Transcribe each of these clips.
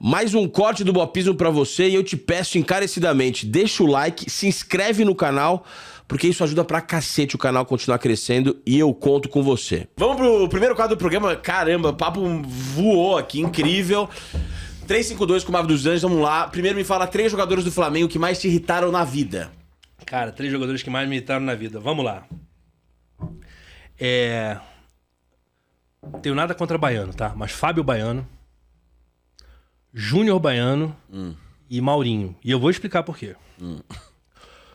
Mais um corte do Bopismo pra você e eu te peço encarecidamente, deixa o like, se inscreve no canal, porque isso ajuda pra cacete o canal continuar crescendo e eu conto com você. Vamos pro primeiro quadro do programa. Caramba, o papo voou aqui, incrível. 352 com o Mavo dos Anjos, vamos lá. Primeiro me fala 3 jogadores do Flamengo que mais te irritaram na vida. Cara, 3 jogadores que mais me irritaram na vida. Vamos lá. Tenho nada contra Baiano, tá? Mas Fábio Baiano, Júnior Baiano e Maurinho. E eu vou explicar por quê.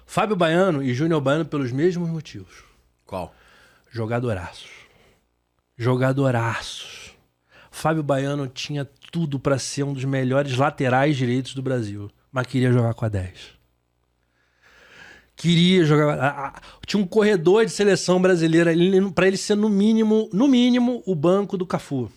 Fábio Baiano e Júnior Baiano pelos mesmos motivos. Qual? Jogadoraços. Jogadoraços. Fábio Baiano tinha tudo pra ser um dos melhores laterais direitos do Brasil, mas queria jogar com a 10. Queria jogar... Tinha um corredor de seleção brasileira pra ele ser no mínimo, o banco do Cafu.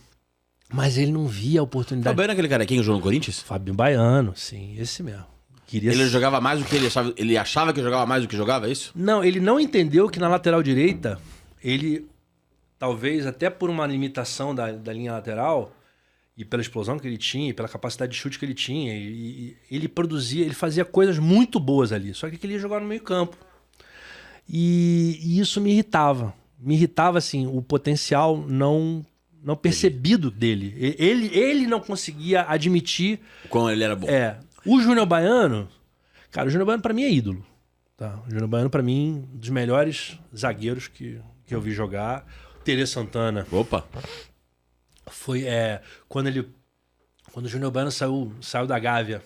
Mas ele não via a oportunidade. Fábio Baiano é aquele carequinho que jogou no Corinthians? Fábio Baiano, sim, esse mesmo. Ele jogava mais do que ele achava. Ele achava que jogava mais do que jogava, é isso? Não, ele não entendeu que na lateral direita, ele, talvez até por uma limitação da linha lateral, e pela explosão que ele tinha, e pela capacidade de chute que ele tinha, e ele produzia, ele fazia coisas muito boas ali, só que ele queria jogar no meio campo. E isso me irritava. Me irritava, assim, o potencial não percebido dele. Ele não conseguia admitir... Como ele era bom. O Júnior Baiano, cara, o Júnior Baiano pra mim é ídolo. Tá? O Júnior Baiano pra mim, um dos melhores zagueiros que eu vi jogar. Tele Santana. Opa! Foi quando o Júnior Baiano saiu da Gávea,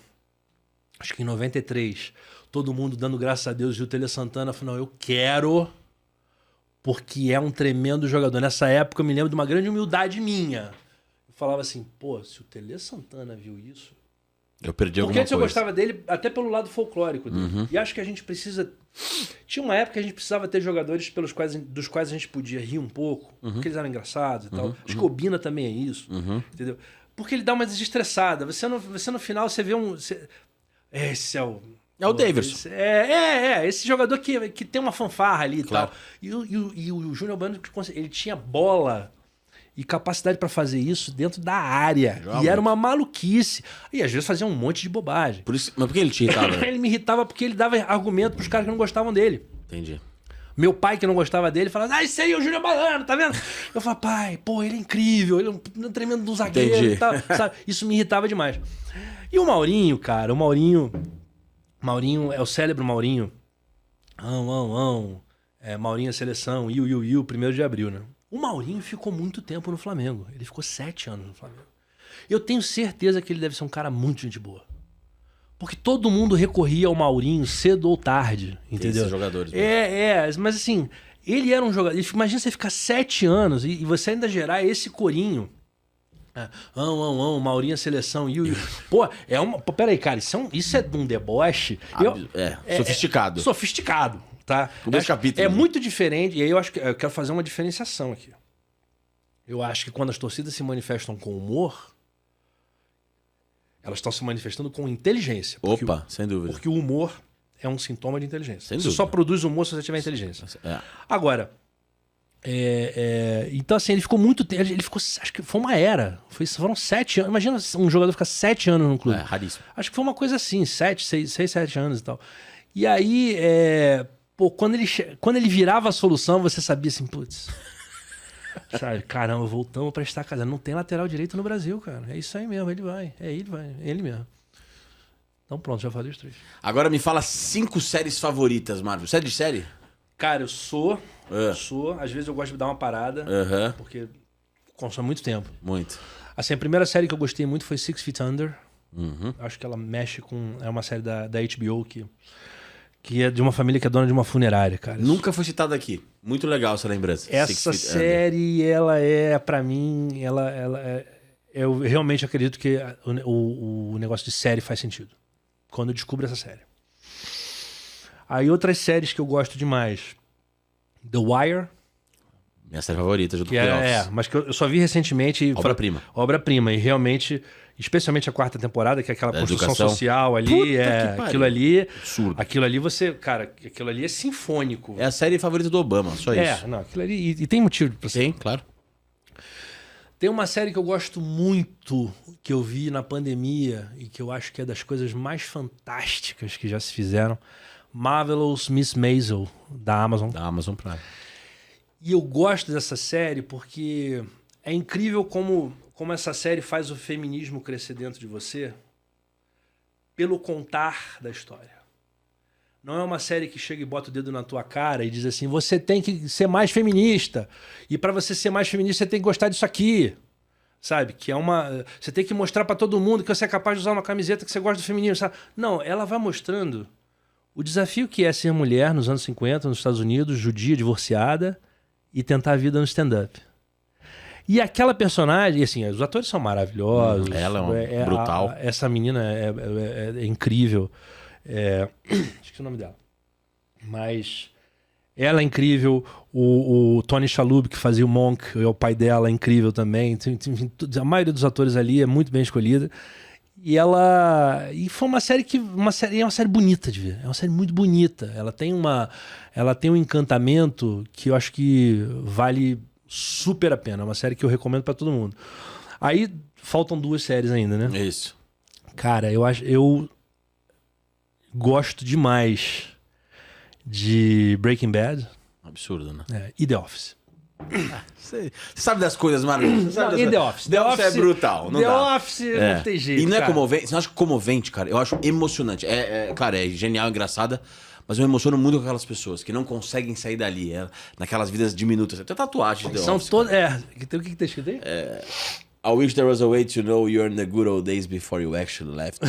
acho que em 93, todo mundo dando graças a Deus, e o Tele Santana falou, não, eu quero, porque é um tremendo jogador. Nessa época eu me lembro de uma grande humildade minha. Eu falava assim, pô, se o Tele Santana viu isso... Eu perdi alguma coisa. Porque antes eu gostava dele até pelo lado folclórico dele. E acho que a gente precisa... Tinha uma época que a gente precisava ter jogadores dos quais a gente podia rir um pouco, porque eles eram engraçados e tal. Acho que o Obina também é isso, entendeu? Porque ele dá uma desestressada. Você no final, você vê esse é o... É o Davidson. Esse jogador que tem uma fanfarra ali e claro. tal. E o Júnior Baiano, ele tinha bola... E capacidade pra fazer isso dentro da área. E era uma maluquice. E às vezes fazia um monte de bobagem. Mas por que ele te irritava? Ele me irritava porque ele dava argumento pros caras que não gostavam dele. Entendi. Meu pai, que não gostava dele, falava, esse aí é o Júnior Baiano, tá vendo? Eu falava, pai, pô, ele é incrível, ele é um tremendo zagueiro. Entendi. E tal, sabe? Isso me irritava demais. E o Maurinho, cara, Maurinho é o célebre Maurinho. Maurinho é seleção, 1º de abril, né? O Maurinho ficou muito tempo no Flamengo. Ele ficou 7 anos no Flamengo. Eu tenho certeza que ele deve ser um cara muito gente boa. Porque todo mundo recorria ao Maurinho cedo ou tarde, entendeu? Esses jogadores. Mesmo. Mas assim, ele era um jogador... Imagina você ficar 7 anos e você ainda gerar esse corinho. Maurinho é seleção. Pô, peraí, cara, isso é de um deboche. Sofisticado. Sofisticado. Tá? É muito diferente, e aí eu acho que eu quero fazer uma diferenciação aqui. Eu acho que quando as torcidas se manifestam com humor, elas estão se manifestando com inteligência. Sem dúvida. Porque o humor é um sintoma de inteligência. Sem você dúvida. só produz humor se você tiver inteligência. Agora, então assim, ele ficou muito tempo, acho que foi uma era. Foram 7 anos. Imagina um jogador ficar 7 anos no clube. Raríssimo. Acho que foi uma coisa assim, 6, 7 anos e tal. E aí, pô, quando ele virava a solução, você sabia assim, putz, sabe, caramba, voltamos pra estar casando. Não tem lateral direito no Brasil, cara. É isso aí mesmo, ele vai, ele mesmo. Então pronto, já falei os 3. Agora me fala 5 séries favoritas, Marvel. Você é de série? Cara, eu sou, às vezes eu gosto de dar uma parada, porque consome muito tempo. Muito. Assim, a primeira série que eu gostei muito foi Six Feet Under. Acho que ela mexe com... É uma série da HBO que é de uma família que é dona de uma funerária, cara. Nunca foi citada aqui. Muito legal essa lembrança. Essa série, ela é, pra mim, eu realmente acredito que o negócio de série faz sentido. Quando eu descubro essa série. Aí outras séries que eu gosto demais. The Wire. Minha série favorita, junto com The Office. Mas que eu só vi recentemente. Obra-prima. Obra-prima. E realmente... Especialmente a 4ª temporada, que é aquela construção educação social ali. Aquilo ali. Absurdo. Aquilo ali aquilo ali é sinfônico. É a série favorita do Obama, só isso. Não, aquilo ali. E tem motivo pra ser. Tem, claro. Tem uma série que eu gosto muito, que eu vi na pandemia e que eu acho que é das coisas mais fantásticas que já se fizeram. Marvelous Miss Maisel, da Amazon. Da Amazon Prime. E eu gosto dessa série porque é incrível como essa série faz o feminismo crescer dentro de você pelo contar da história. Não é uma série que chega e bota o dedo na tua cara e diz assim, você tem que ser mais feminista. E para você ser mais feminista, você tem que gostar disso aqui. Sabe? Que é uma... Você tem que mostrar para todo mundo que você é capaz de usar uma camiseta que você gosta do feminino. Sabe? Não, ela vai mostrando o desafio que é ser mulher nos anos 50, nos Estados Unidos, judia, divorciada, e tentar a vida no stand-up. E aquela personagem, assim, os atores são maravilhosos. Ela é brutal. Essa menina é incrível. Esqueci o nome dela. Mas ela é incrível. O Tony Shalhoub, que fazia o Monk, é o pai dela, é incrível também. A maioria dos atores ali é muito bem escolhida. E foi uma série que... é uma série bonita de ver. É uma série muito bonita. Ela tem um encantamento que eu acho que vale super a pena. É uma série que eu recomendo pra todo mundo. Aí faltam 2 séries ainda, né? Isso. Cara, eu gosto demais de Breaking Bad. Absurdo, né? E The Office. Você sabe das coisas maravilhosas. E The Office. The Office é brutal. Não The dá. Office não tem jeito. E não é cara. comovente. Você não acha comovente, cara? Eu acho emocionante. Claro, é genial, engraçada. Mas eu me emociono muito com aquelas pessoas que não conseguem sair dali. Naquelas vidas diminutas. Tem tatuagem de The São Office. todas. O que tá escrito aí? I wish there was a way to know you're in the good old days before you actually left.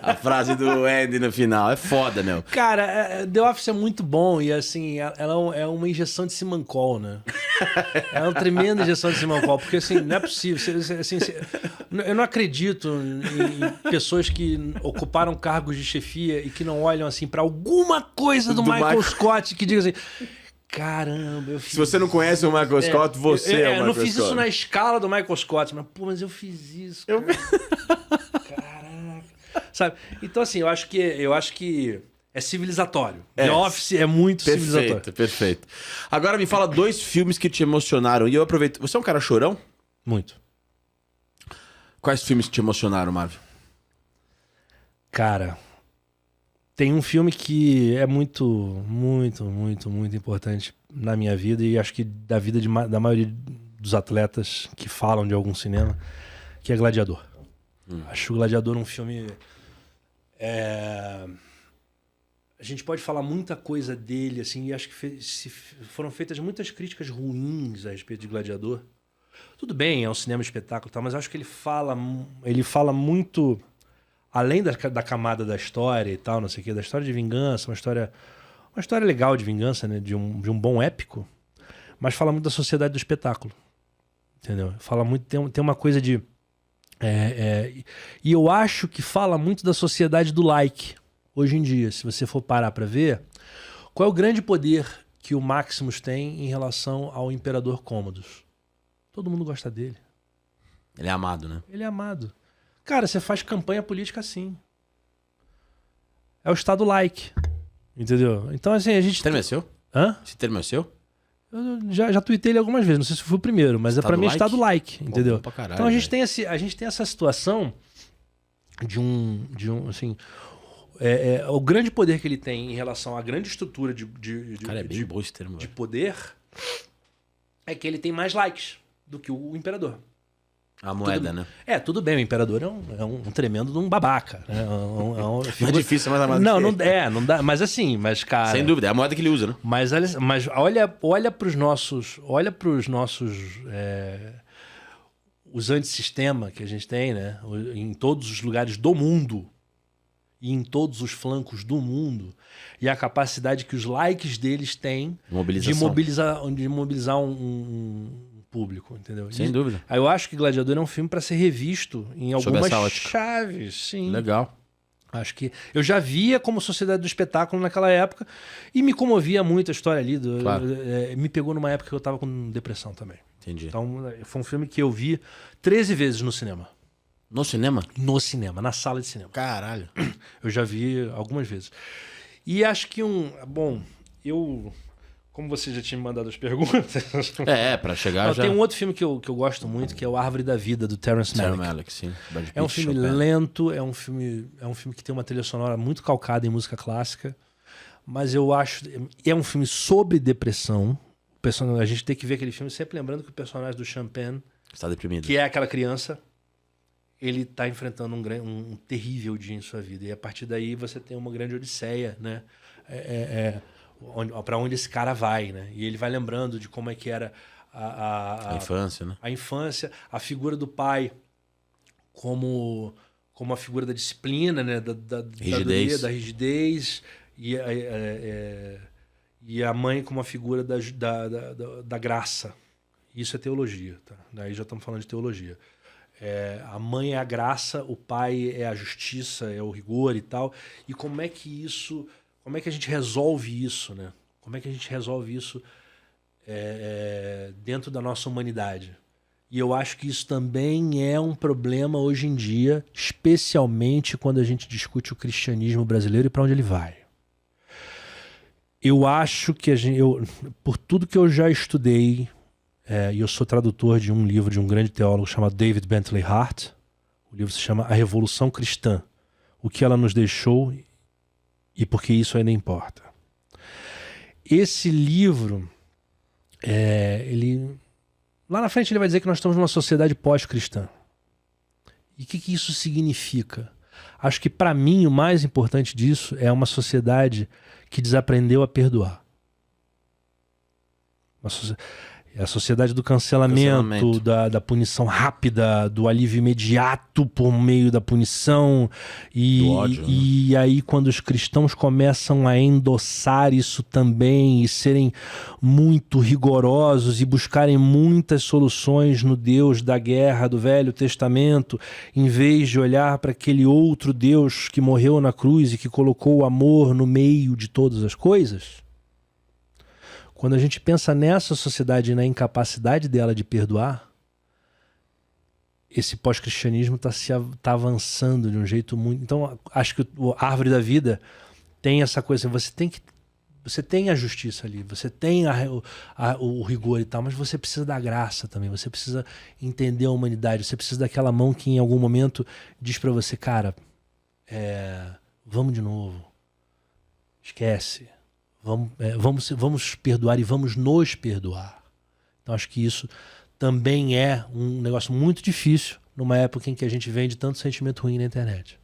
A frase do Andy no final. É foda, meu. Cara, The Office é muito bom e assim, ela é uma injeção de Simancol, né? É uma tremenda injeção de Simancol, porque assim, não é possível. Eu não acredito em pessoas que ocuparam cargos de chefia e que não olham assim pra alguma coisa do Michael Scott que diga assim... Caramba, eu fiz... Se você não conhece o Michael Scott, você é o Michael Scott. Eu não fiz isso na escala do Michael Scott, mas eu fiz isso, cara. Caraca. Sabe? Então, assim, eu acho que é civilizatório. The Office é muito civilizatório. Perfeito. Agora me fala 2 filmes que te emocionaram. E eu aproveito... Você é um cara chorão? Muito. Quais filmes te emocionaram, Marvel? Cara... Tem um filme que é muito, muito, muito, muito importante na minha vida e acho que da vida da maioria dos atletas que falam de algum cinema, que é Gladiador. Acho o Gladiador um filme... A gente pode falar muita coisa dele, assim, e acho que foram feitas muitas críticas ruins a respeito de Gladiador. Tudo bem, é um cinema espetáculo, tá? Mas acho que ele fala muito... Além da camada da história e tal, não sei o quê, da história de vingança, uma história legal de vingança, né? De um bom épico, mas fala muito da sociedade do espetáculo. Entendeu? Fala muito, tem uma coisa de... e eu acho que fala muito da sociedade do like, hoje em dia. Se você for parar pra ver, qual é o grande poder que o Maximus tem em relação ao Imperador Cômodos? Todo mundo gosta dele. Ele é amado, né? Ele é amado. Cara, você faz campanha política assim. É o Estado like. Entendeu? Então, assim, a gente... Esse termo é seu? Hã? Esse termo é seu? Eu já tuitei ele algumas vezes. Não sei se foi o primeiro, mas pra mim é Estado like. Entendeu? Pô, caralho, então a gente tem essa situação de um assim... o grande poder que ele tem em relação à grande estrutura Cara, é bem bom esse termo. de poder é que ele tem mais likes do que o Imperador. A moeda, né? Tudo bem, o Imperador é um tremendo de um babaca. Né? É difícil, mas a moeda não dá. Mas assim, cara... Sem dúvida, é a moeda que ele usa, né? Mas olha pros nossos... os antissistema que a gente tem, né? Em todos os lugares do mundo e em todos os flancos do mundo, e a capacidade que os likes deles têm de mobilizar um público, entendeu? Sem dúvida. Aí eu acho que Gladiador é um filme para ser revisto em algumas chaves, sim. Legal. Acho que eu já via como sociedade do espetáculo naquela época e me comovia muito a história ali. Claro. Me pegou numa época que eu tava com depressão também. Entendi. Então foi um filme que eu vi 13 vezes no cinema. No cinema? No cinema, na sala de cinema. Caralho. Eu já vi algumas vezes. E acho que como você já tinha me mandado as perguntas... Pra chegar já... Tem um outro filme que eu gosto muito, que é O Árvore da Vida, do Terrence Malick. Sim. É um filme lento, é um filme que tem uma trilha sonora muito calcada em música clássica, mas eu acho... É um filme sobre depressão. A gente tem que ver aquele filme sempre lembrando que o personagem do Champagne, está deprimido, que é aquela criança, ele está enfrentando um terrível dia em sua vida. E a partir daí você tem uma grande odisseia, né? Para onde esse cara vai, né? E ele vai lembrando de como é que era a infância, né? A infância, a figura do pai como a figura da disciplina, né? Da rigidez e a mãe como a figura da graça. Isso é teologia, tá? Daí já estamos falando de teologia. A mãe é a graça, o pai é a justiça, é o rigor e tal. E como é que a gente resolve isso, né? Como é que a gente resolve isso dentro da nossa humanidade? E eu acho que isso também é um problema hoje em dia, especialmente quando a gente discute o cristianismo brasileiro e para onde ele vai. Eu acho que por tudo que eu já estudei, e eu sou tradutor de um livro de um grande teólogo chamado David Bentley Hart. O livro se chama A Revolução Cristã, o que ela nos deixou e por que isso ainda importa. Esse livro, lá na frente ele vai dizer que nós estamos numa sociedade pós-cristã. E o que isso significa? Acho que para mim o mais importante disso é uma sociedade que desaprendeu a perdoar. A sociedade do cancelamento. Da punição rápida, do alívio imediato por meio da punição. Do ódio, e aí quando os cristãos começam a endossar isso também e serem muito rigorosos e buscarem muitas soluções no Deus da guerra do Velho Testamento, em vez de olhar para aquele outro Deus que morreu na cruz e que colocou o amor no meio de todas as coisas... Quando a gente pensa nessa sociedade e na incapacidade dela de perdoar, esse pós-cristianismo está avançando de um jeito muito... Então, acho que a Árvore da Vida tem essa coisa, você tem a justiça ali, você tem o rigor e tal, mas você precisa da graça também, você precisa entender a humanidade, você precisa daquela mão que em algum momento diz para você, cara, vamos de novo, esquece. Vamos perdoar e vamos nos perdoar. Então acho que isso também é um negócio muito difícil numa época em que a gente vende tanto sentimento ruim na internet.